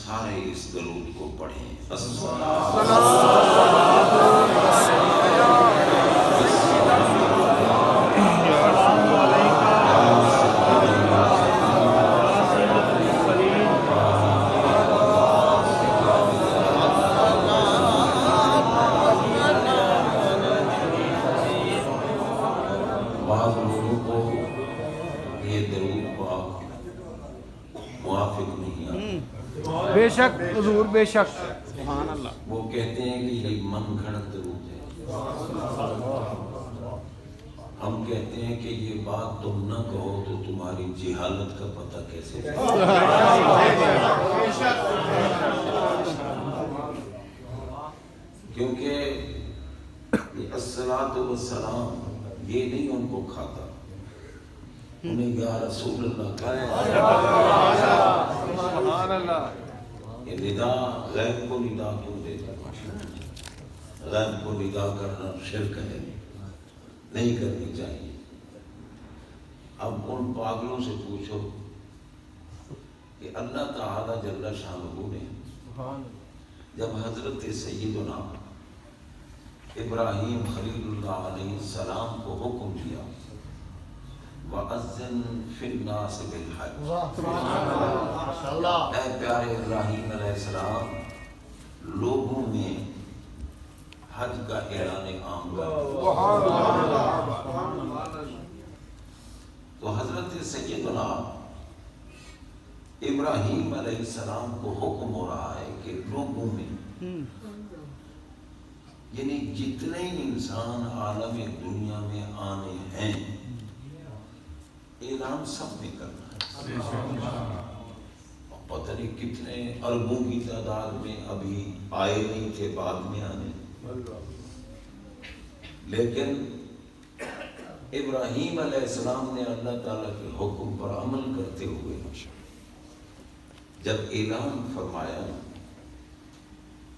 سارے اس درود کو پڑھیں. بعض لوگوں کو یہ درود پاک موافق نہیں آتا. بے شک حضور بے شک. سبحان اللہ. وہ کہتے ہیں کہ یہ من گھڑت درود ہے. ہم کہتے ہیں کہ یہ بات تم نہ کہو تو تمہاری جہالت کا پتہ کیسے چلے. کیونکہ یہ الصلاۃ والسلام یہ نہیں ان کو کھاتا، انہیں یا رسول اللہ کہا. سبحان اللہ. یہ ندا غیب کو ندا کیوں دیتا؟ غیب کو ندا کرنا شرک ہے، نہیں کرنی چاہیے. اب ان پاگلوں سے پوچھو کہ اللہ تعالی جل شانہ نے جب حضرت سیدنا ابراہیم خلیل اللہ علیہ السلام کو حکم دیا وَأَذِّن فِي النَّاسِ بِالْحَجِّ، اے پیارے ابراہیم علیہ السلام لوگوں میں حج کا اعلان عام کر دو. تو حضرت سیدنا ابراہیم علیہ السلام کو حکم ہو رہا ہے کہ لوگوں میں یعنی جتنے انسان عالم دنیا میں آنے ہیں اعلان سب نے کرنا ہے. پتہ نہیں کتنے اربوں کی تعداد میں ابھی آئے نہیں تھے، بعد میں آنے. لیکن ابراہیم علیہ السلام نے اللہ تعالیٰ کے حکم پر عمل کرتے ہوئے جب اعلان فرمایا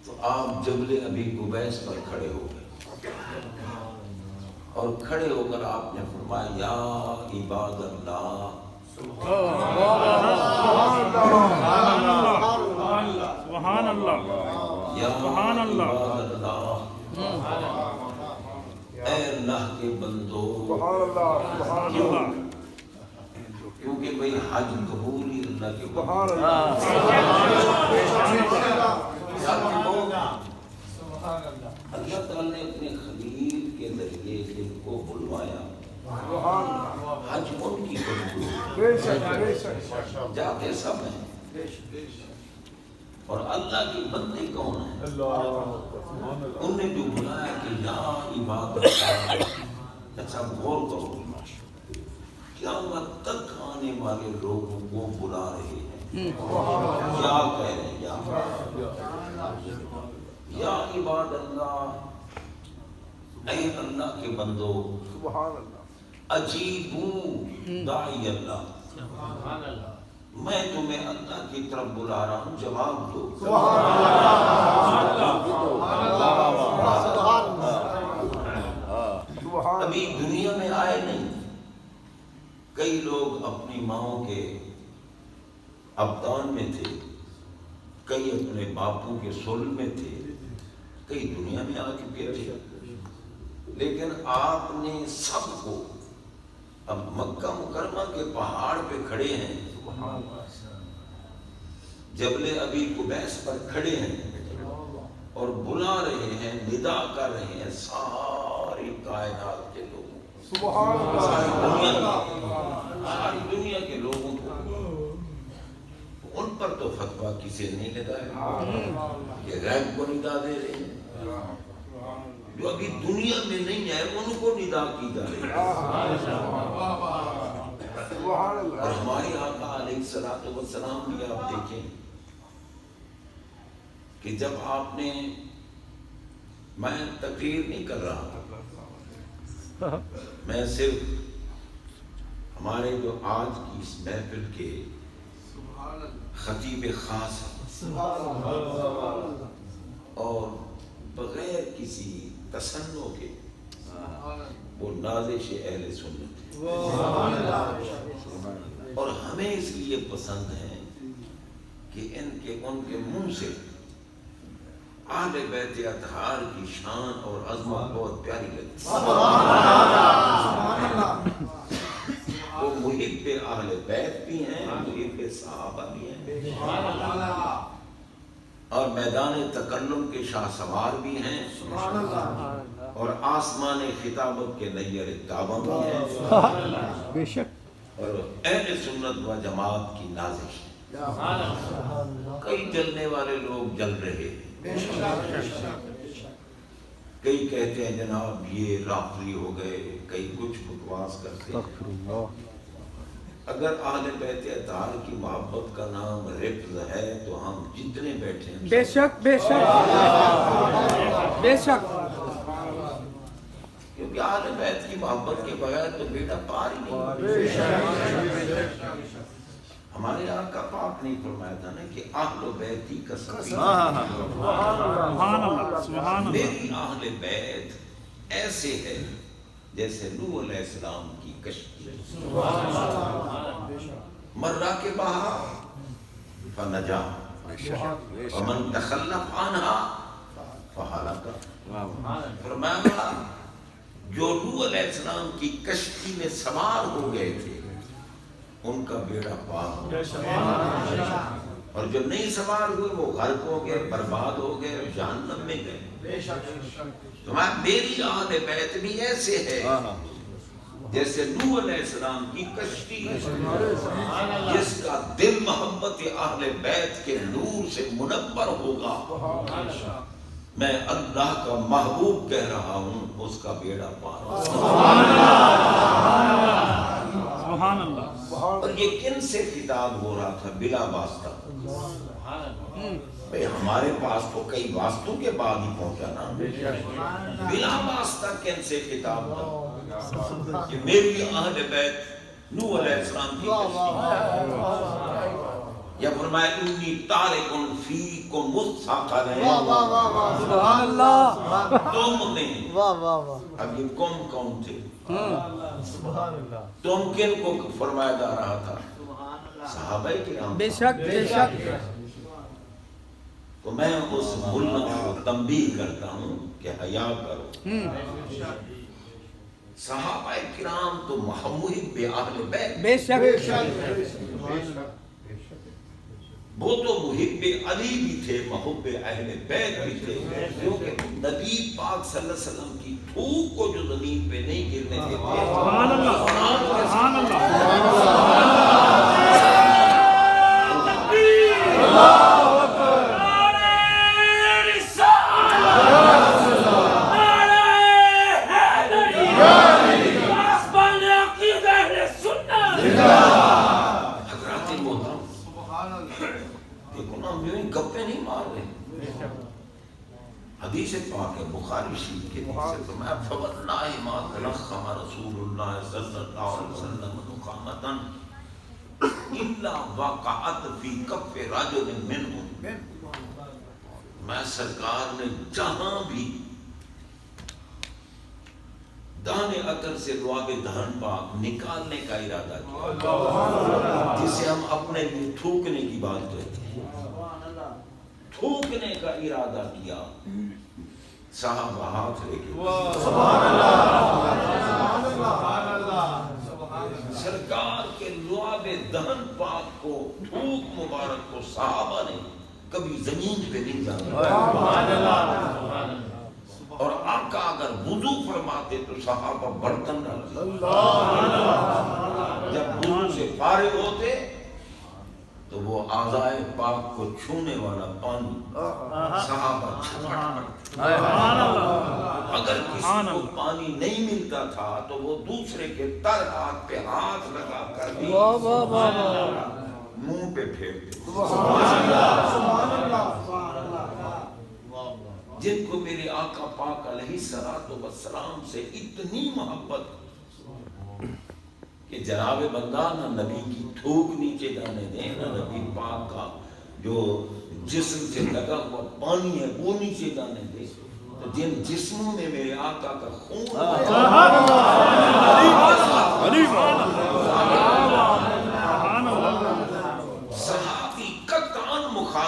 تو آپ جبل ابی قبیس پر کھڑے ہو گئے اور کھڑے ہو کر آپ نے فرمایا یا عباد اللہ. سبحان اللہ. یا سبحان اللہ. عباد اللہ، اے اللہ کے بندو. سبحان اللہ. کیونکہ بھئی حج قبول ہی اللہ کے سبحان بندو. اللہ تعالیٰ نے اپنے خلیل کے ذریعے دل کو بلوایا. حج ان کی بندو جاتے سب ہیں، اور اللہ کے بندے کون ہیں؟ انہوں نے جو بلایا کہ یا عباد اللہ. اچھا غور کرو، قیامت تک آنے والے لوگوں کو بلا رہے ہیں. کیا کہہ رہے ہیں؟ یا عباد اللہ، اے اللہ کے بندو. سبحان اللہ. اجیبو داعی اللہ، میں تمہیں اللہ کی طرف بلا رہا ہوں، جواب دو. ابھی دنیا میں آئے نہیں. کئی لوگ اپنی ماؤں کے ابدان میں تھے، کئی اپنے باپوں کے صلب میں تھے، کئی دنیا میں آ چکے تھے. لیکن آپ نے سب کو اب مکہ مکرمہ کے پہاڑ پہ کھڑے ہیں، جبل ابی قبیس پر کھڑے ہیں اور بلا رہے ہیں، ندا کر رہے ہیں ساری کائنات کے لوگوں کو، ساری دنیا کے لوگوں کو. ان پر تو فتویٰ کسی نے نہیں لگایا کہ غیب کو ندا دے رہے ہیں. جو ابھی دنیا میں نہیں ہے ان کو ندا کی جا رہی ہے. اور ہمارے آقا علیہ الصلوۃ والسلام بھی آپ دیکھیں کہ جب آپ نے، میں تقریر نہیں کر رہا، میں صرف ہمارے جو آج کی اس محفل کے خطیب خاص ہیں اور بغیر کسی تسنع کے وہ نازش اہل سنت ہے، اور ہمیں اس لیے پسند ہیں کہ ان کے منہ سے اہل بیت اطہار کی شان اور عظمت بہت پیاری لگتی ہے۔ وہ محب اہل بیت بھی ہیں، محب صحابہ بھی ہیں، اور میدان تکلم کے شاہ سوار بھی ہیں، اور آسمان خطابت کے نیر تابہ بھی ہیں، بے شک اور اہل سنت و جماعت کی نازش ہے۔ کئی جلنے والے لوگ جل رہے ہیں، کئی کہتے ہیں جناب یہ رافضی ہو گئے، کئی کچھ بکواس کرتے ہیں۔ اگر اہل بیت اطہار کی محبت کا نام رفض ہے تو ہم جتنے بیٹھے ہیں بے شک بے شک بے شک، کیونکہ اہل بیت کی محبت کے بغیر تو بیٹا پار ہی نہیں۔ ہمارے آقا پاک نے فرمایا تھا نا کہ اہل بیتی کا سبحان اللہ سبحان اللہ، میری اہل بیت ایسے ہے جیسے نوح علیہ السلام کی کشتی، مرہ کے بہا فنجا ومن تخلف عنہا فہلک۔ فرمایا جو نوح علیہ السلام کی کشتی میں سوار ہو گئے تھے ان کا بیڑا پار ہو گیا، اور جو نہیں سوار ہوئے وہ غرق ہو گئے، برباد ہو گئے، جہنم میں گئے۔ تمہارا میری اہل بیت بھی ایسے ہے جیسے نوح علیہ السلام کی کشتی، جس کا دل محبت اہل بیت کے نور سے منور ہوگا، میں اللہ کا محبوب کہہ رہا ہوں، اس کا بیڑا پار ہوگا۔ سبحان اللہ، اور یہ کن سے خطاب ہو رہا تھا؟ بلا واسطہ۔ بھئی ہمارے پاس تو کئی واسطوں کے بعد ہی پہنچا نا، بلا واسطہ کن سے خطاب تھا کہ میری اہل بیت نوح علیہ السلام کی کشتی، یا فرمایا انی تارک فیکم الثقلین، سبحان اللہ، تم نے، اب یہ کون کون تھے؟ تم کن کو فرمایا جا رہا تھا؟ صحابہ کرام۔ بے شک بے شک، تو میں اس ملت کو تنبیہ کرتا ہوں کہ حیا کرو۔ صحابہ کرام تو محب اہل بیت، بے شک وہ تو محب علی بھی تھے، محب اہل بیت بھی تھے، کیونکہ نبی پاک صلی اللہ علیہ وسلم کی تھوک کو جو زمین پہ نہیں گرنے دیتے۔ سبحان اللہ سبحان اللہ، گپے نہیں مار رہے۔ حدیث پاک ہے بخاری شریف کے حدیث سے فرمایا فواللہ ما تلخم رسول اللہ صلی اللہ علیہ وسلم نخامتا الا وقعت فی کف رجل منہم، میں سرکار نے جہاں بھی دانے عطر سے لعاب دہن پاک نکالنے کا ارادہ کیا، جسے ہم اپنے لیے تھوکنے کی بات کہتے ہیں، تھوکنے کا ارادہ کیا، صحابہ ہاتھ لے کے سرکار کے لعاب دہن پاک کو، تھوک مبارک کو صحابہ نے کبھی زمین پہ نہیں جانا، اور آقا اگر وضو فرماتے تو صحابہ برتن ڈالتے، جب وضو سے فارغ ہوتے تو وہ اعضائے پاک کو چھونے والا پانی صحابہ چھپٹ پڑتے۔ اگر کسی کو پانی نہیں ملتا تھا تو وہ دوسرے کے تر ہاتھ پہ ہاتھ لگا کر بھی منہ پہ پھیرتے۔ جن کو میرے آقا پاک علیہ السلام سے اتنی محبت کہ جناب بندہ نہ نبی کی تھوک نیچے جانے دیں، نہ نبی پاک کا جو جسم سے لگا ہوا پانی ہے وہ نیچے جانے دیں، تو جن جسموں میں میرے آقا کا خون صحابی قطعاً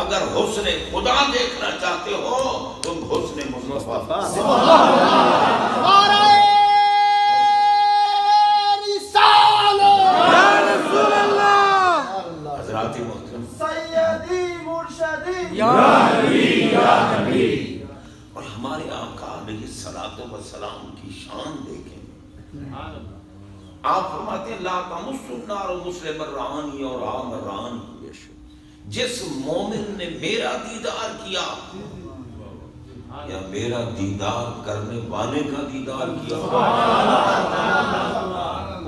اگر حسن خدا دیکھنا چاہتے ہو تم حسن مصطفیٰ حضرات محترم سیدی مرشدی یا نبی اور ہمارے آقا علیہ الصلوۃ والسلام کی شان دیکھیں. آپ فرماتے ہیں لا تمس النار مسلم الرانی اور عام الرانی. جس مومن نے میرا دیدار کیا یا میرا دیدار کرنے والے کا دیدار کیا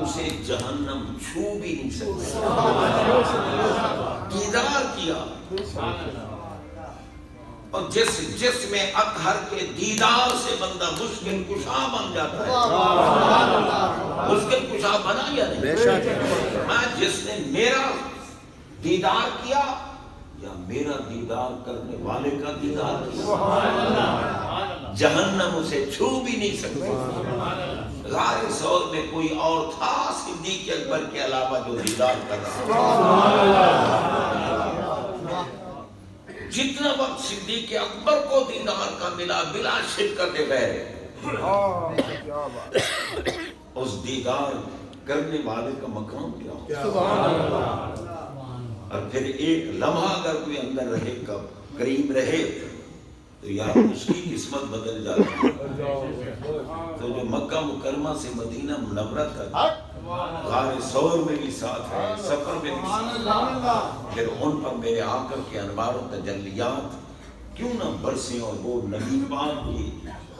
اسے جہنم چھو بھی نہیں سکتا. دیدار کیا. اور جس میں اطہر کے دیدار سے بندہ مشکل کشا بن جاتا ہے. مشکل کشا بنا یا نہیں؟ میں جس نے میرا دیدار کیا یا میرا دیدار کرنے والے کا دیدار کیا جہنم اسے چھو بھی نہیں سکتی. غار ثور میں کوئی اور تھا صدیق اکبر کے علاوہ جو دیدار کر رہا. جتنا وقت صدیق اکبر کو دیدار کا ملا بلا شرکت غیر اس دیدار کرنے والے کا مقام کیا ہو. اور پھر ایک لمحہ اگر کوئی اندر رہے قریب رہے تو یار اس کی قسمت بدل جاتی ہے. تو جو مکہ مکرمہ سے مدینہ منورہ تک غار ثور میں بھی ساتھ ہے, سفر میں بھی ساتھ, پھر ان پر میرے آقا کے انوار و تجلیات کیوں نہ برسیں اور وہ نبی پاک کی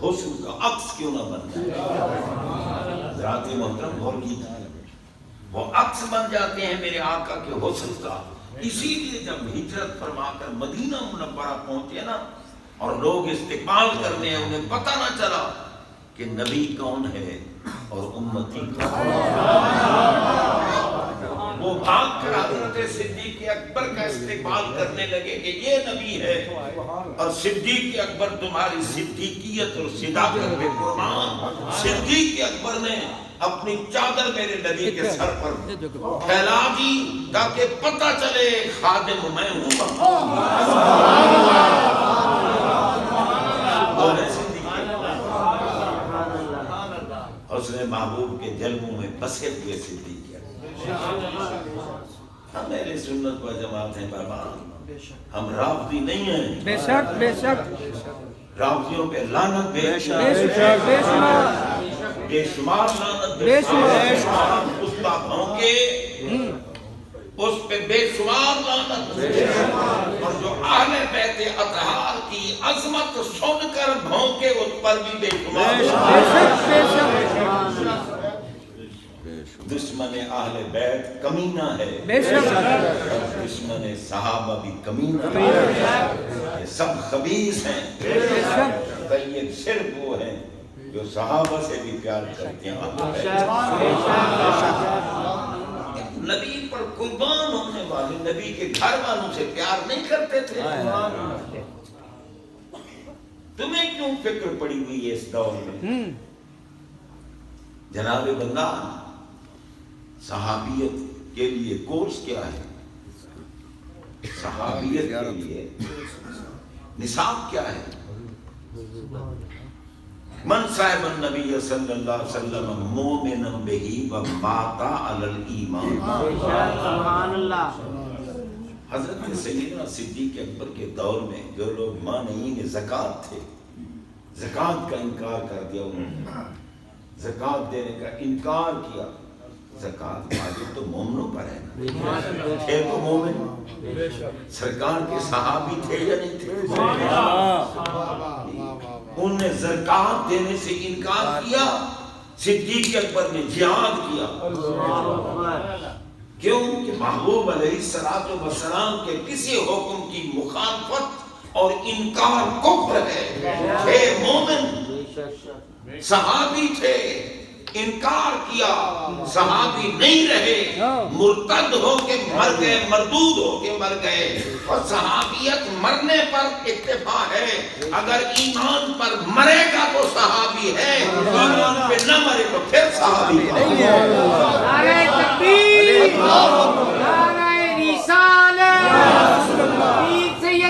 حسن کا عکس کیوں نہ بن جائے. حضرات محترم غور کیجیے, وہ عکس بن جاتے ہیں میرے آقا کے حسن کا. اسی لیے جب ہجرت فرما کر مدینہ منورہ پہنچے نا اور لوگ استقبال کرنے ہیں, انہیں پتہ نہ چلا کہ نبی کون ہے اور امتی کون ہے. وہ بھاگ کر حضرت صدیق اکبر کا استقبال کرنے لگے کہ یہ نبی ہے, اور صدیق اکبر تمہاری صدیقیت اور صداقت پہ قربان. صدیق اکبر نے اپنی چادر میرے نبی کے سر پر پھیلا دی تاکہ پتہ چلے خادم میں ہوں. حسن محبوب کے جلووں میں بسے ہوئے صدیق. ہم اہل سنت و جماعت ہیں بابا, ہم رافضی نہیں ہیں. بے شک بے شک. رافضیوں پہ لعنت بے شمار لعنت بے شمار استا بھونکے اس پہ بے شمار لعنت. اور جو اہل بیت اطہار کی عظمت سن کر بھونکے اس پر بھی بے شمار. دشمن اہل بیت کمینہ ہے, دشمن صحابہ بھی کمینہ ہے. سب خبیث ہیں, طیب صرف وہ ہیں جو صحابہ سے بھی پیار کرتے ہیں. نبی پر قربان ہونے والے نبی کے گھر والوں سے پیار نہیں کرتے تھے. تمہیں کیوں فکر پڑی ہوئی ہے اس دور میں؟ جناب بندہ, صحابیت کے لیے کورس کیا ہے؟ صحابیت کے لیے نصاب کیا ہے؟ من صاحب النبی صلی اللہ علیہ وسلم مومنا بہی و ماتا علی الایمان. سبحان اللہ. حضرت سیدنا صدیق اکبر کے دور میں جو لوگ مانعین زکوٰۃ تھے, زکوٰۃ کا انکار کر دیا انہوں نے, زکوٰۃ دینے کا انکار کیا. زکوٰۃ واجب تو مومنوں پر ہے نا, تھے تو مومن. سرکار کے صحابی تھے یا نہیں تھے؟ انہوں نے زکوٰۃ دینے سے انکار کیا. صدیق اکبر نے جہاد کیا. کیوں کہ محبوب علیہ الصلوۃ والسلام کے کسی حکم کی مخالفت اور انکار کفر ہے. تھے مومن, صحابی تھے, انکار کیا, صحابی نہیں رہے, مرتد ہو کے مر گئے, مردود ہو کے مر گئے. اور صحابیت مرنے پر اکتفا ہے, اگر ایمان پر مرے گا تو صحابی ہے, ایمان پہ نہ مرے تو پھر صحابی ہے. نعرہ تکبیر, نعرہ رسالت, پیر سید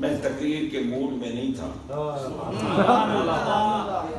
میں تقریر کے موڈ میں نہیں تھا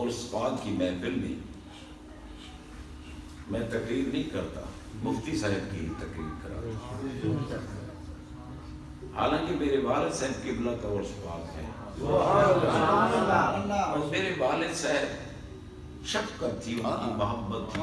عرس پاک کی محفل میں تقریر نہیں کرتا، مفتی صاحب کی تقریر کراتا، حالانکہ میرے والد صاحب قبلہ کا عرس پاک ہے، اور میرے والد صاحب شفقت تھی، ان کی محبت تھی،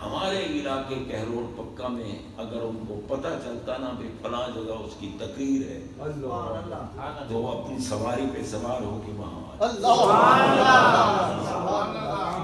ہمارے علاقے کہروڑ پکا میں اگر ان کو پتہ چلتا نا بھی فلاں جگہ اس کی تقریر ہے تو وہ اپنی سواری پہ سوار ہو کے وہاں آتے۔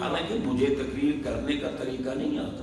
حالانکہ مجھے تقریر کرنے کا طریقہ نہیں آتا،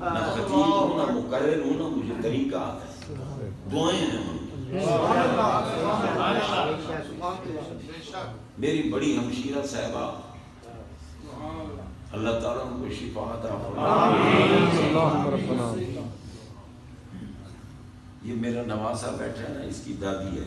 نہ خطیب ہوں نہ مقرر ہوں نہ مجھے طریقہ آتا ہے، دعائیں ہیں ان کی۔ میری بڑی ہمشیرہ صاحبہ اللہ تعالیٰ ان کو شفا عطا فرمائے۔ یہ میرا نواسا بیٹھا ہے نا، اس کی دادی ہے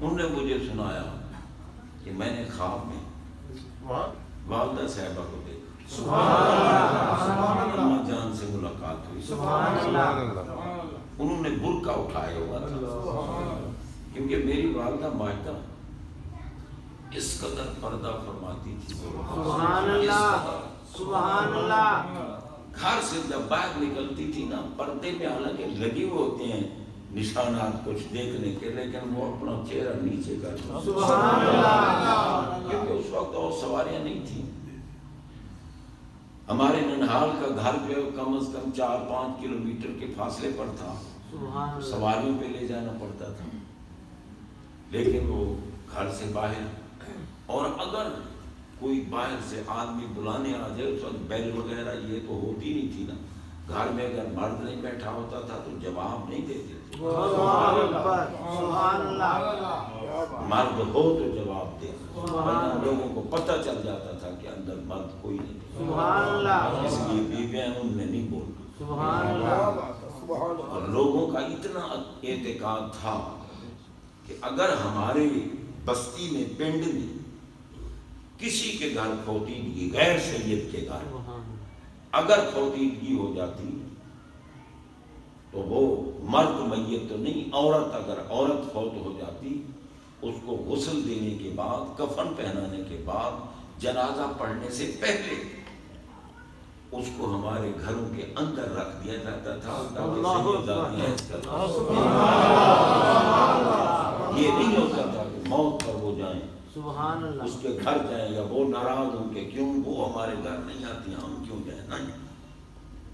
انہوں نے مجھے سنایا کہ میں نے خواب میں والدہ صاحبہ کو دیکھا، اماں جان سے ملاقات ہوئی، انہوں نے برقع اٹھایا ہوا تھا، کیونکہ میری والدہ ماجدہ اس قدر پردہ فرماتی تھی، سبحان اللہ سبحان اللہ گھر سے جب باہر نکلتی تھی نا، پردے میں حالانکہ لگے ہوئے ہوتے ہیں نشانات کچھ دیکھنے کے، لیکن وہ اپنا چہرہ نیچے کرتی، سبحان اللہ کیونکہ اس وقت اور سواریاں نہیں تھیں۔ ہمارے ننہال کا گھر جو ہے کم از کم 4-5 کلومیٹر کے فاصلے پر تھا، سواریوں پہ لے جانا پڑتا تھا، لیکن وہ گھر سے باہر، اور اگر کوئی باہر سے آدمی بلانے آ جائے اس وقت بیل وغیرہ یہ تو ہوتی نہیں تھی نا، گھر میں اگر مرد نہیں بیٹھا ہوتا تھا تو جواب نہیں دیتے تھے، سبحان اللہ مرد ہو تو جواب دے، ورنہ لوگوں کو پتہ چل جاتا تھا کہ اندر مرد کوئی نہیں، سبحان اللہ اس لیے بیویاں ان میں نہیں بولنا۔ سبحان اللہ اور لوگوں کا اتنا اعتقاد تھا کہ اگر ہمارے بستی میں پنڈ میں کسی کے گھر فوتیدگی، غیر سید کے گھر اگر فوتیدگی ہو جاتی تو وہ مرد میت تو نہیں، عورت اگر عورت فوت ہو جاتی اس کو غسل دینے کے بعد، کفن پہنانے کے بعد، جنازہ پڑھنے سے پہلے اس کو ہمارے گھروں کے اندر رکھ دیا جاتا تھا تاکہ سیدزادیاں اس کا یہ نہیں ہوتا تھا کہ موت پر وہ جائیں، سبحان اللہ اس کے گھر جائیں یا وہ ناراض ہوں کہ کیوں وہ ہمارے گھر نہیں آتی، ہم کیوں جائیں، نہیں،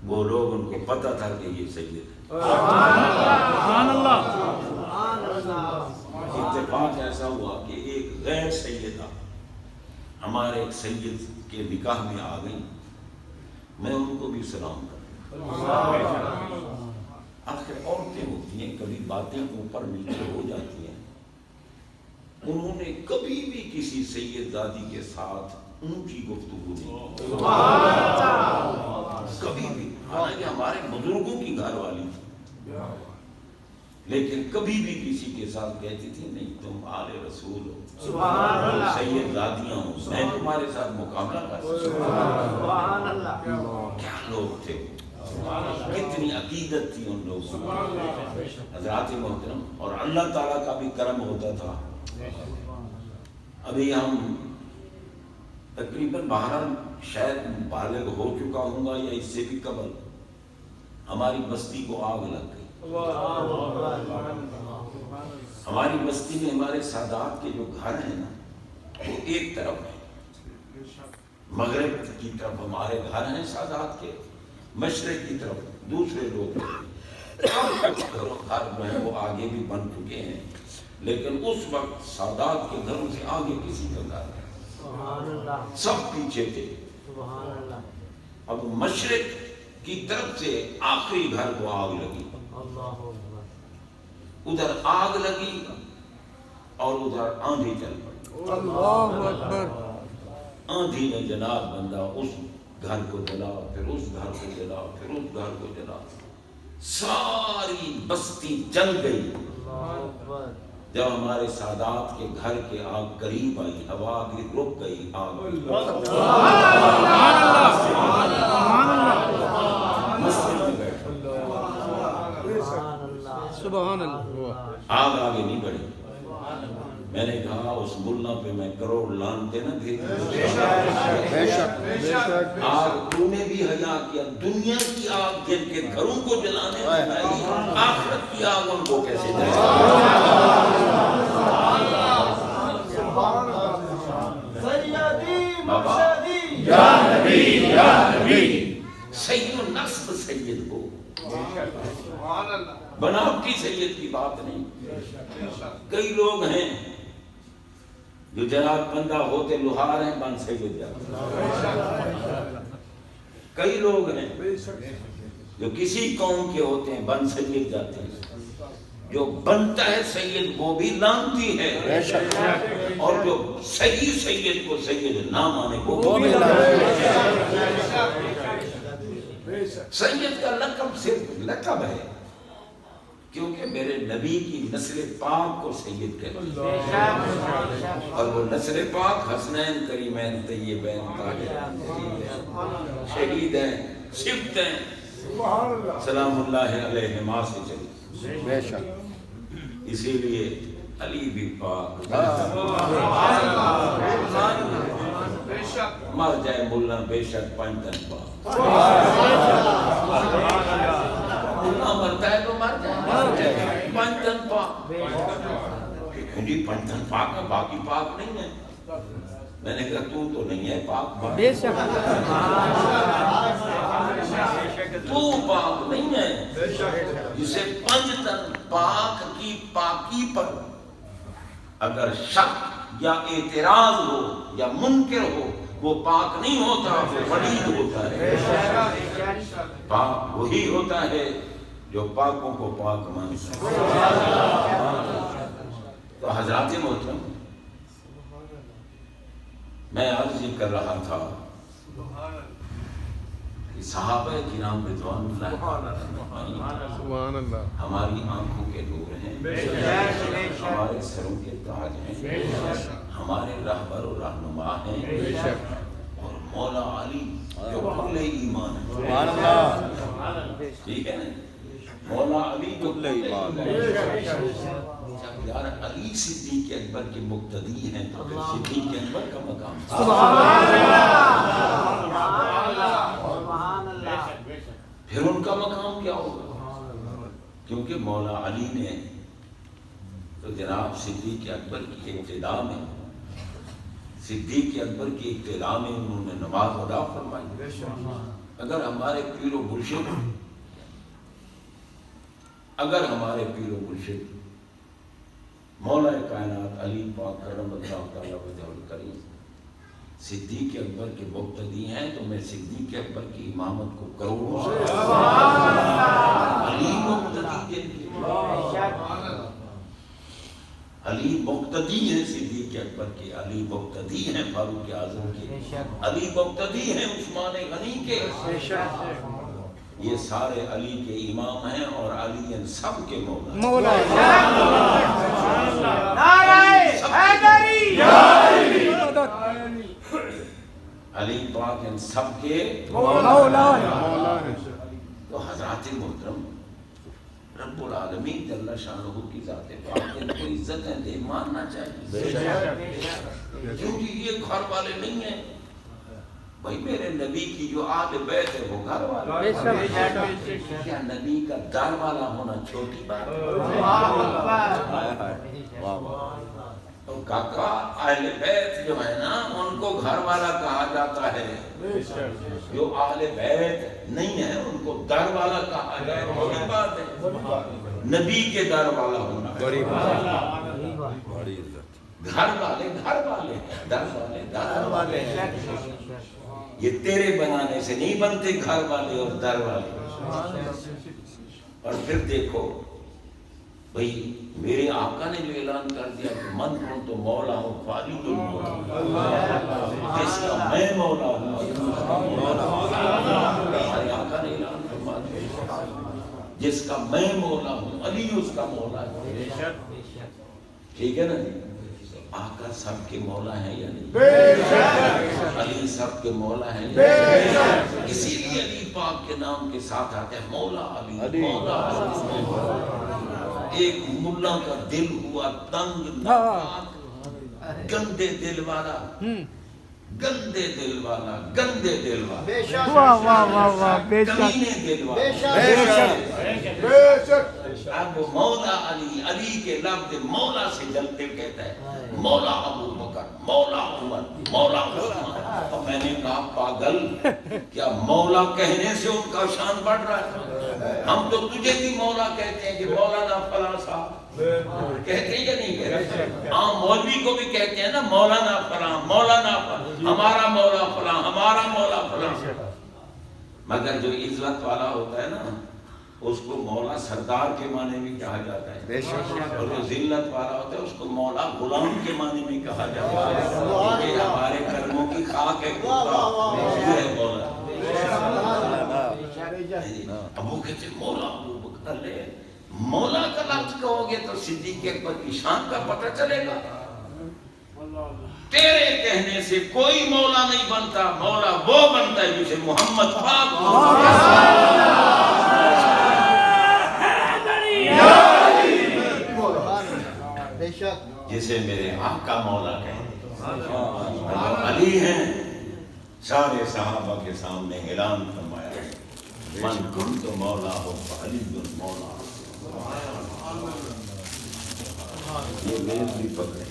وہ لوگ ان کو پتہ تھا کہ یہ سید ہے۔ سبحان اللہ اتفاق ایسا ہوا کہ ایک غیر سیدہ ہمارے ایک سید کے نکاح میں آ گئی، میں ان کو بھی سلام کرتا آخر عورتیں ہوتی ہیں، کبھی باتیں اوپر نیچے ہو جاتی ہیں، انہوں نے کبھی بھی کسی سید زادی کے ساتھ اونچی گفتگو نہیں کی، کبھی بھی، حالانکہ ہمارے بزرگوں کی گھر والی تھی، لیکن کبھی بھی کسی کے ساتھ کہتی تھی نہیں تم آل رسول ہو، سید زادیاں ہو، میں تمہارے ساتھ مقابلہ کر سبحان اللہ کیا لوگ تھے، کتنی عقیدت تھی ان لوگوں کی۔ حضرات محترم، اور اللہ تعالیٰ کا بھی کرم ہوتا تھا، ابھی ہم تقریباً بہرحال شاید بالغ ہو چکا ہوں گا یا اس سے بھی قبل، ہماری بستی کو آگ لگ گئی۔ ہماری بستی میں ہمارے سادات کے جو گھر ہیں نا وہ ایک طرف ہے، مغرب کی طرف ہمارے گھر ہیں سادات کے، مشرق کی طرف دوسرے لوگ ہیں، گھر جو ہیں وہ آگے بھی بن چکے ہیں، لیکن اس وقت سادات کے گھروں سے آگے کسی کا گھر ہے، سب پیچھے تھے۔ اب مشرق کی طرف سے آخری گھر کو آگ لگی، ادھر آگ لگی اور ادھر آندھی چل پڑی، اللہ اکبر آندھی نے جناب بندہ اس گھر کو جلا، پھر اس گھر کو جلا، پھر اس گھر کو جلا، ساری بستی جل گئی، جب ہمارے سادات کے گھر کے آگ قریب آئی، ہوا بھی رک گئی، آگ مسجد میں بیٹھا، سبحان اللہ، آگ آگے نہیں بڑھی۔ میں نے کہا اس ملا پہ میں کروڑ لانتے نہ بھیج دوں۔ آگ تو نے بھی حیا کیا، دنیا کی آگ جن کے گھروں کو جلانے میں آئی، آخرت کی آگ ان کو کیسے جلائے؟ یا نبی یا نبی، سید النصب سید ہو، بناوٹی سید کی بات نہیں۔ کئی لوگ ہیں جو جناب بندہ ہوتے لوہار ہیں، بن سید جاتے۔ کئی لوگ ہیں جو کسی قوم کے ہوتے ہیں، بن سید جاتے ہیں۔ جو بنتا ہے سید وہ بھی لانتی ہے، اور جو صحیح سید کو سید نہ مانے وہ بھی لانتی ہے۔ سید کا لقب صرف لقب ہے، کیونکہ میرے نبی کی نسل پاک کو سید کہتے ہیں، اور وہ نسل پاک حسنین کریمین طیبین طاہرین شہید ہیں، صفت ہیں، سلام اللہ علیہما سے چلی۔ بے شک، اسی لیے علی بھی پاک، مر جائے ملا بے شک پنجتن پاک، ملا مرتا ہے تو مر جائے پنجتن پاک۔ جی پنجتن پاک ہے، باقی پاک نہیں ہے۔ میں نے کہا تو نہیں ہے پاک، بے شک، تو پاک نہیں ہے۔ جسے پنجتن پاک کی پاکی پر اگر شک یا اعتراض ہو یا منکر ہو، وہ پاک نہیں ہوتا، وہ ولید ہوتا ہے۔ پاک وہی ہوتا ہے جو پاکوں کو پاک مانتا ہے۔ تو حضرات محترم، میں عرض یہ کر رہا تھا کہ صحابہ کرام رضوان اللہ سبحان اللہ، ہماری آنکھوں کے نور ہیں، ہمارے سروں کے تاج ہیں، ہمارے رہبر و رہنما ہیں، اور مولا علی جو کل ایمان ہے۔ سبحان اللہ، ٹھیک ہے نا، مولا علی جو کل ایمان ہے۔ یار علی صدیق اکبر کے مقتدی ہیں تو پھر صدیق اکبر کا مقام تھا۔ پھر ان کا مقام کیا ہوگا؟ کیونکہ مولا علی نے تو جناب صدیق اکبر کی ابتدا میں، صدیق اکبر کی ابتدا میں انہوں نے نماز ادا فرمائی۔ اگر ہمارے پیر و مرشد مولا کائنات علی پاک کرم اللہ تعالیٰ وجہ الکریم صدیق اکبر کے مقتدی ہیں، تو میں صدیق اکبر کی امامت کو کروڑوں سے علی مقتدی جن کی، علی مقتدی ہیں صدیق اکبر کے، علی مقتدی ہیں فاروق اعظم کے، علی مقتدی ہیں عثمان غنی کے۔ یہ سارے علی کے امام ہیں، اور علی ان سب کے مولا ہیں۔ مولا علی پاک ان سب کے مولا تو حضرات محترم، رب العالمین جل شانہ کی ذات پاک ان کو عزت ہے، دے ماننا چاہیے، کیونکہ یہ گھر والے نہیں ہیں بھائی۔ میرے نبی کی جو آل بیت ہے وہ گھر والے، کیا نبی کا در والا ہونا چھوٹی بات ہے؟ تو کاکا اہل بیت جو ہے نا ان کو گھر والا کہا جاتا ہے، جو اہل بیت نہیں ہے ان کو در والا کہا جائے، بڑی بات ہے۔ نبی کے در والا ہونا بڑی بات، بڑی عزت، گھر والے گھر والے ہیں، در والے در والے ہیں۔ یہ تیرے بنانے سے نہیں بنتے گھر والے اور در والے۔ اور پھر دیکھو بھئی، میرے آقا نے جو اعلان کر دیا کہ من کن تو مولا ہوں فارغ المولا، جس کا میں مولا ہوں، ہمارے آقا نے اعلان فرما دیا جس کا میں مولا ہوں، علی اس کا مولا ہے۔ ٹھیک ہے نا جی؟ آقا سب کے مولا ہیں یا نہیں؟ علی سب کے مولا ہیں یا نہیں؟ اسی لیے علی پاک کے نام کے ساتھ آتے ہیں مولا علی، مولا علی۔ ایک ملا کا دل ہوا تنگ، ناپاک، گندے دل والا، گندے دل والا، گندے دل والا، بے شک واہ واہ واہ واہ، بے شک کمینے دل بے والا۔ شک اب مولا علی، علی کے لفظ مولا سے جلتے کہتا ہے مولا ابو بکر، مولا عمر، مولا عثمان۔ اور میں نے کہا پاگل، کیا مولا کہنے سے ان کا شان بڑھ رہا ہے؟ ہم تو تجھے بھی مولا کہتے ہیں کہ مولانا فلاں صاحب، کہتے ہیں یا نہیں کہتے؟ عام مولوی کو بھی کہتے ہیں نا مولانا فلاں، مولانا فلاں، ہمارا مولا فلاں، ہمارا مولا فلاں۔ مگر جو عزت والا ہوتا ہے نا اس کو مولا سردار کے معنی میں کہا جاتا ہے، اور جو ذلت والا ہوتا ہے اس کو مولا غلام کے معنی میں کہا جاتا ہے۔ یہ ہمارے کرموں کی خاک ہے، یہ ہے مولا۔ ابو کہتے ہیں مولا ابو بکر، لے مولا کا لفظ کہو گے تو صدیق اکبر کی شان کا پتہ چلے گا۔ تیرے کہنے سے کوئی مولا نہیں بنتا، مولا وہ بنتا ہے جسے محمد پاک جسے میرے آقا مولا کہیں۔ علی ہیں، سارے صحابہ کے سامنے اعلان فرمایا من کنت مولا ہو علی بن مولا۔ یہ میز بھی پکڑے،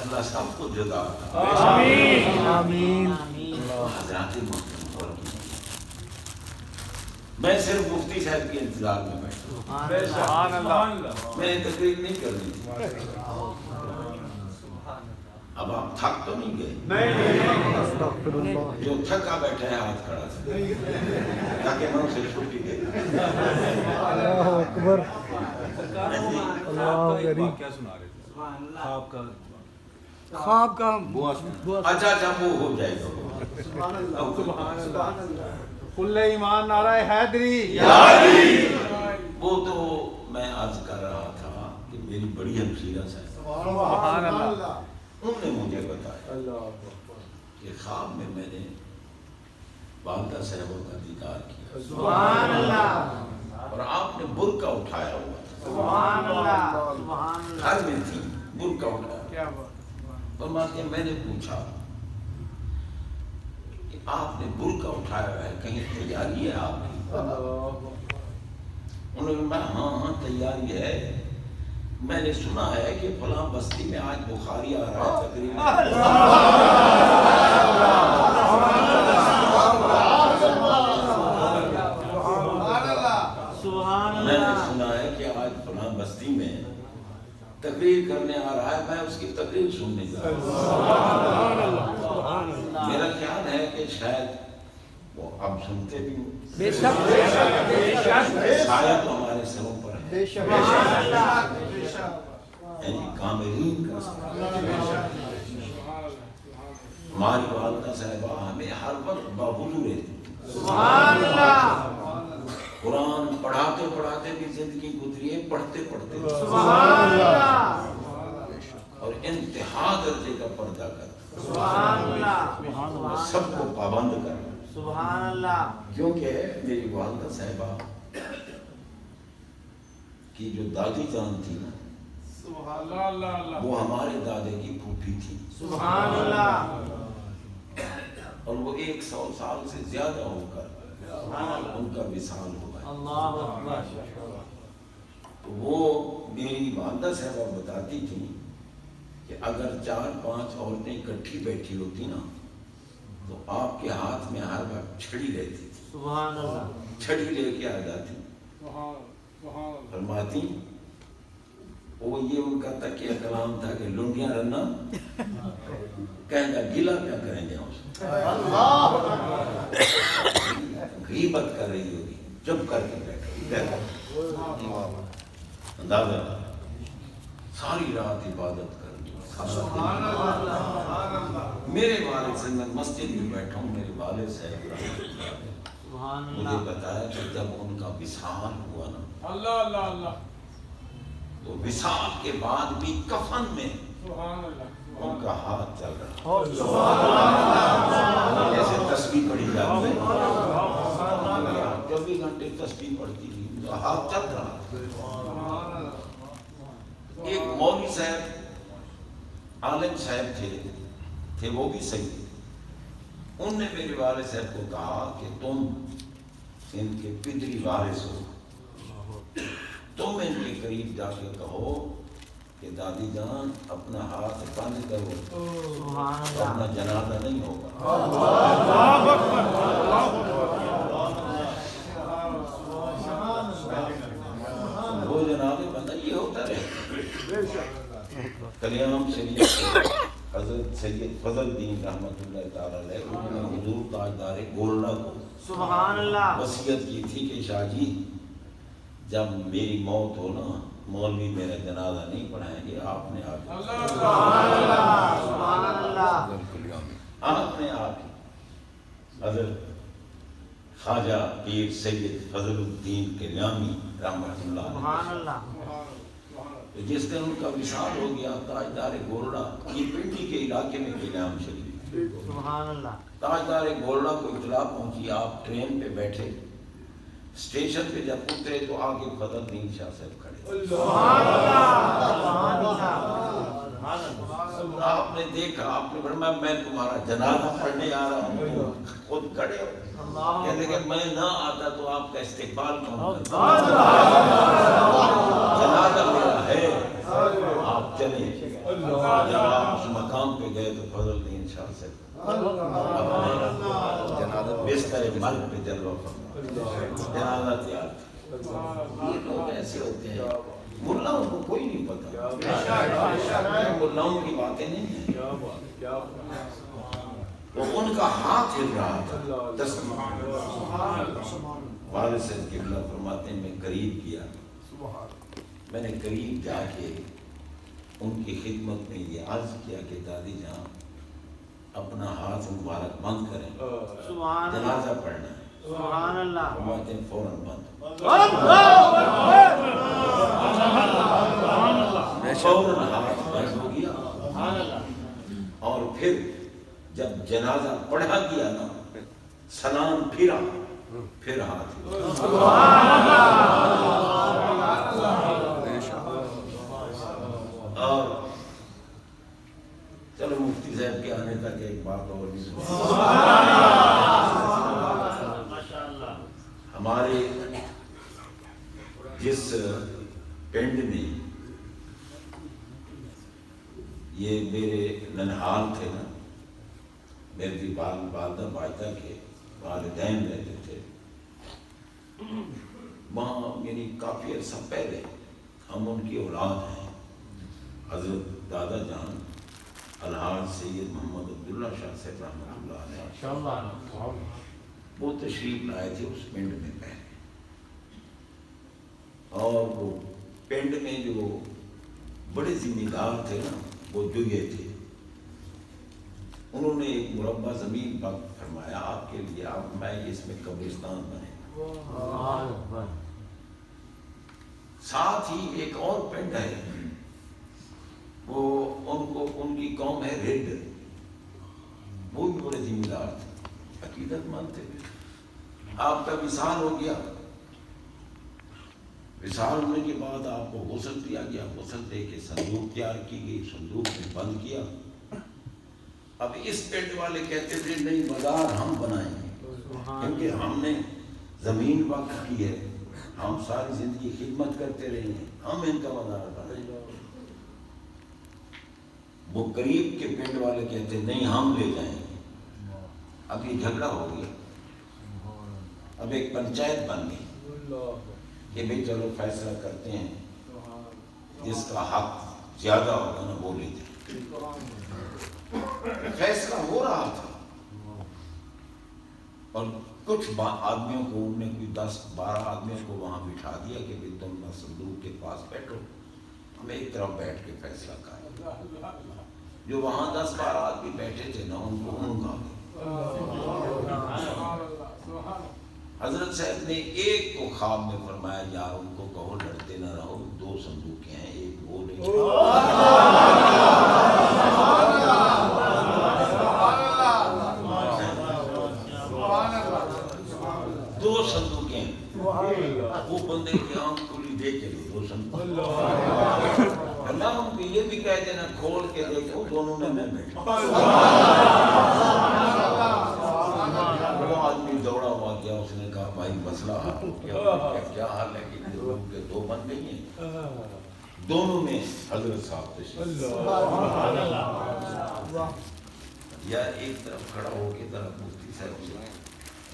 اللہ سب کو جدا آمین۔ حضرات محترم، میں صرف مفتی صاحب کے انتظار میں بیٹھا، میں نے تقریر نہیں کرنی تھی۔ اب آپ تھک تو نہیں گئے؟ جو تھکا بیٹھا ہے ہاتھ کھڑا سے تاکہ میں اسے چھٹی دے دوں۔ اللہ اکبر، اللہ غریب۔ خواب کا اچھا وہ ہو جائے گا۔ کل ایمان نعرہ حیدری، وہ تو میں عرض کر رہا تھا کہ میری بڑی ہمشیرہ صاحب سبحان اللہ، انہوں نے مجھے بتایا کہ خواب میں میں نے والدہ صاحبوں کا دیدار کیا، سبحان اللہ، اور آپ نے برقع اٹھایا ہوا تھا، سبحان اللہ، سبحان اللہ، گھر میں تھی برقع اٹھایا۔ کیا بات، فرماتے ہیں میں نے پوچھا کہ آپ نے برقع اٹھایا ہے، کہیں تیاری ہے آپ کی؟ انہوں نے کہا ہاں تیاری ہے، میں نے سنا ہے کہ فلاں بستی میں آج بخاری آ رہا ہے تقریباً، میں نے سنا ہے کہ آج فلاں بستی میں تقریر کرنے آ رہا ہے، میں اس کی تقریر سننے جا رہا ہوں۔ میرا خیال ہے کہ شاید وہ اب سنتے بھی ہوں، بے شک بے شک بے شک شاید ہمارے سروں پر ہے، بے شک، سبحان اللہ، یعنی کاملین کا سبب۔ ہماری والدہ صاحبہ ہمیں ہر وقت باوجود رہتی، سبحان اللہ، قرآن پڑھاتے پڑھاتے بھی زندگی گزری ہے، پڑھتے پڑھتے بھی، سبحان اللہ، اور انتہا درجے کا پردہ کر، سبحان اللہ، سب کو پابند کر، سبحان اللہ، کیونکہ میری والدہ صاحبہ کی جو دادی جان تھی نا وہ ہمارے دادے کی پھوپھی تھی، سبحان اللہ، اور وہ 100 سال سے زیادہ ہو کر ان کا وصال ہوا ہے۔ اللہ اکبر، تو وہ میری والدہ صاحبہ بتاتی تھی کہ اگر 4-5 عورتیں اکٹھی بیٹھی ہوتی نا تو آپ کے ہاتھ میں ہر وقت چھڑی رہتی تھی، سبحان اللہ، چھڑی لے کے آ جاتی، فرماتی وہ یہ ان کا تکیہ کلام تھا کہ لنڈیاں رننا کہیں گا گلا کیا کریں گے ہم سے، غیبت کر رہی ہوگی، چپ کر کے بیٹھو، اندازہ ساری رات عبادت کر میرے والد سے میں مسجد میں بیٹھا ہوں، میرے والد صاحب سبحان مجھے اللہ بتایا کہ جب ان کا وصال ہوا نا، اللہ اللہ اللہ تو وصال کے بعد بھی کفن میں سبحان اللہ ان کا ہاتھ چل رہا، جیسے تسبیح پڑھی جاتی ہے 24 گھنٹے تسبیح پڑھتی تھی، ان کا ہاتھ چل رہا۔ ایک مولوی صاحب عالم صاحب تھے وہ بھی صحیح، ان نے میرے والد صاحب کو کہا کہ تم ان کے پدری وارث ہو، تم ان کے قریب جا کے کہو کہ دادی جان اپنا ہاتھ بند کرو، سبحان اپنا اللہ جنازہ نہیں ہوگا۔ وہ جنازے بندہ یہ ہوتا رہے۔ کلیام شریف حضرت سید فضل الدین رحمۃ اللہ تعالی علیہ انہوں نے حضور تاجدار گولڈا کو سبحان اللہ وصیت کی تھی کہ شاہ جی جب میری موت ہو نا، مولوی میرا جنازہ نہیں پڑھائیں گے، آپ نے آ کے سبحان اللہ آپ نے آ کے حضرت خواجہ پیر سید فضل الدین کلیامی رحمۃ اللہ علیہ، سبحان اللہ جس دن ان کا وصال ہو گیا، تاجدار گولڈا، یہ پنڈی کے علاقے میں کلیام شریف، سبحان اللہ تاجدار گولڈا کو اطلاع پہنچی، آپ ٹرین پہ بیٹھے، اسٹیشن پہ جب اترے تو آگے فضل الدین شاہ صاحب کھڑے، سبحان اللہ آپ نے دیکھا، آپ نے فرمایا میں تمہارا جنازہ پڑھنے آ رہا ہوں، خود کھڑے ہو، کہتے کہ میں نہ آتا تو آپ کا استقبال کون کرتا، جنازہ میرا ہے، آپ چلیں۔ جب آپ اس مقام پہ گئے تو فضل الدین شاہ صاحب اپنے بستر مرگ پہ جلوہ فرمایا، جنازہ تیار تھا۔ یہ لوگ ایسے ہوتے ہیں، ملاؤں کو کوئی نہیں پتا، ملاؤں کی باتیں نہیں ہیں، تو ان کا ہاتھ ہل رہا تھا تسبیح۔ والد صاحب قبلہ فرماتے ہیں میں قریب کیا، میں نے قریب جا کے ان کی خدمت میں یہ عرض کیا کہ دادی جان اپنا ہاتھ مبارک بند کریں، سبحان اللہ جنازہ پڑھنا ہے۔ سبحان اللہ فرماتے ہیں فوراً بند، فوراً ہاتھ بند ہو گیا، اور پھر جب جنازہ پڑھا گیا نا، سلام پھرا، پھر ہاتھ ہوا۔ اور چلو مفتی صاحب کے آنے تک ایک بات اور بھی سنو۔ ہمارے جس پنڈ میں یہ میرے ننہال تھے نا، میری والدہ باجدہ کے والدین رہتے تھے، وہاں یعنی کافی عرصہ پہلے ہم ان کی اولاد ہیں، حضرت دادا جان الحاج سید محمد عبداللہ شاہ صاحب رحمۃ اللہ علیہ وہ تشریف لائے تھے اس پنڈ میں پہلے، اور وہ پنڈ میں جو بڑے ذمہ دار تھے نا، وہ جگے تھے، انہوں نے ایک مربع زمین وقف فرمایا آپ کے لیے، آپ میں اس میں قبرستان بنے، ساتھ ہی ایک اور پنڈ ہے، وہ ان کی قوم ہے ریڈ، وہ بھی بڑے ذمہ دار تھے، عقیدت مند تھے۔ آپ کا وصال ہو گیا، وصال ہونے کے بعد آپ کو غسل دیا گیا، غسل دے کے صندوق تیار کی گئی، صندوق میں بند کیا۔ اب اس پنڈ والے کہتے تھے نہیں مزار ہم بنائیں گے، کیونکہ ہم نے زمین وقف کی ہے، ہم ساری زندگی خدمت کرتے رہے ہیں، ہم ان کا مزار بنائیں گے۔ وہ قریب کے پنڈ والے کہتے نہیں ہم لے جائیں گے۔ اب یہ جھگڑا ہو گیا، اب ایک پنچایت بن گئی کہ بھئی چلو فیصلہ کرتے ہیں، جس کا حق زیادہ ہوگا نا وہ لے جائے۔ فیصلہ ہو رہا تھا، اور کچھ آدمیوں کو انہوں نے کوئی 10-12 آدمیوں کو وہاں بٹھا دیا کہ بھئی تم نہ صندوق کے پاس بیٹھو، ہمیں ایک طرف بیٹھ کے فیصلہ کریں۔ جو وہاں 10-12 آدمی بیٹھے تھے نا، ان کو اونگ آ گئی، حضرت صاحب نے ایک کو خواب میں فرمایا یار ان کو کہو لڑتے نہ رہو، 2 صندوقیں ہیں، ایک وہ لے جاؤ۔ 2 صندوقیں ہیں، وہ بندے کی آنکھ کھلی دے کے 2 صندوق، اللہ ہم کو یہ بھی کہہ دینا کھول کے دیکھو دونوں میں بیٹھا۔ وہ آدمی دوڑا ہوا گیا، اس نے کہا بھائی مسئلہ حل ہو گیا۔ کیا حال ہے کہ 2 بن گئی ہیں، دونوں میں حضرت صاحب تشریف۔ یا ایک طرف کھڑا ہو کے طرف مفتی صاحب سے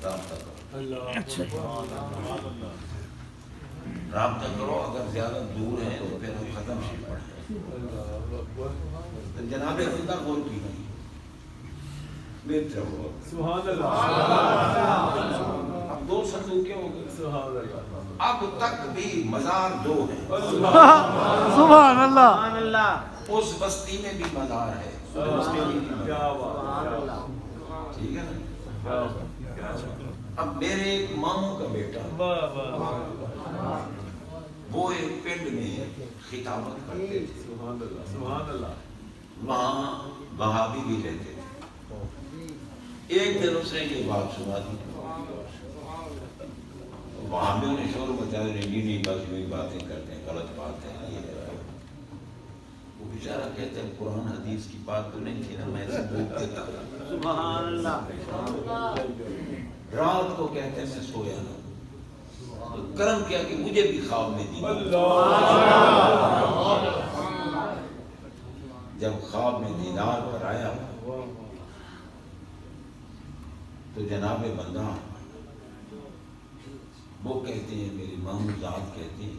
رابطہ کرو، رابطہ کرو، اگر زیادہ دور ہیں تو پھر ہم ختم شریف پڑھ لیں۔ تو جناب بندہ غور کی نہیں میری طرف ہو، اب 2 صندوقیں ہو گئی، اب تک بھی مزار 2 ہیں، سبحان اللہ، سبحان اللہ، اس بستی میں بھی مزار ہے، اس کے بھی مزار ہے۔ ٹھیک ہے نا؟ اب میرے ایک ماموں کا بیٹا وہ ایک پنڈ میں خطابت کرتے تھے، وہاں وہابی بھی رہتے تھے۔ ایک دن اس نے یہ بات سنا دی، وہابیوں نے شور مچایا، نہیں بس یہی باتیں کرتے ہیں، غلط بات ہے یہ ہے۔ وہ بیچارہ کہتے ہیں قرآن حدیث کی بات تو نہیں تھی نا، میں ایسے بھوک دیتا تھا۔ سبحان اللہ، رات کو کہتے ہیں میں سویا نہ، تو کرم کیا کہ مجھے بھی خواب میں دی۔ جب خواب میں دیدار پر آیا تو جناب بندہ وہ کہتے ہیں، میری مامو ذات کہتے ہیں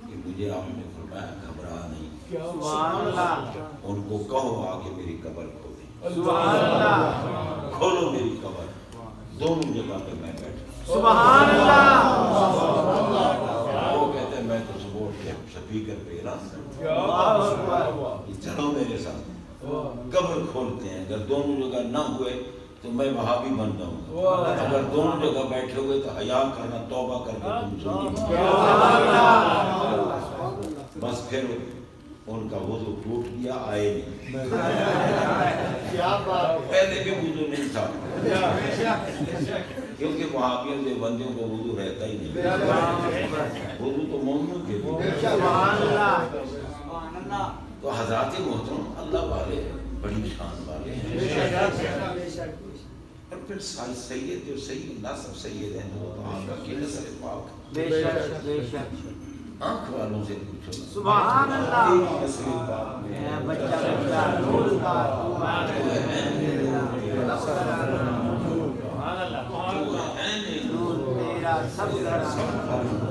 کہ مجھے آپ نے فرمایا گھبرا نہیں، سبحان اللہ، ان کو کہو آ کے میری قبر کھولیں، سبحان اللہ، کھولو میری قبر، دونوں جگہ پہ میں بیٹھا۔ سبحان اللہ، وہ کہتے ہیں میں تو سپورٹ کے سپیکر پہ اعلان کرتا ہوں، چلو میرے ساتھ قبر کھولتے ہیں، اگر دونوں جگہ نہ ہوئے تو میں وہابی بن جاؤں گا، اگر دونوں جگہ بیٹھے ہوئے تو حیا کرنا، توبہ کر کے تم سنو۔ بس پھر ان کا وضو ٹوٹ گیا، آئے نہیں، پہلے بھی وضو نہیں تھا، کیونکہ وہابیوں کے بندوں کو وضو رہتا ہی نہیں، وضو تو مومنوں کے لیے۔ سبحان اللہ، تو حضرات محترم اللہ والے بڑی شان والے ہیں، اور پھر سید جو سید نصب سید ہیں جو آنکھ کی نسل پاک، بے شک بے شک، آنکھ والوں سے پوچھو نا، سبحان اللہ، تیری نسل پاک میں اے بچہ بچہ نور کا جو ہے عین نور تیرا سب، سبحان اللہ، جو ہے عین نور نور تیرا سب تیرا سب،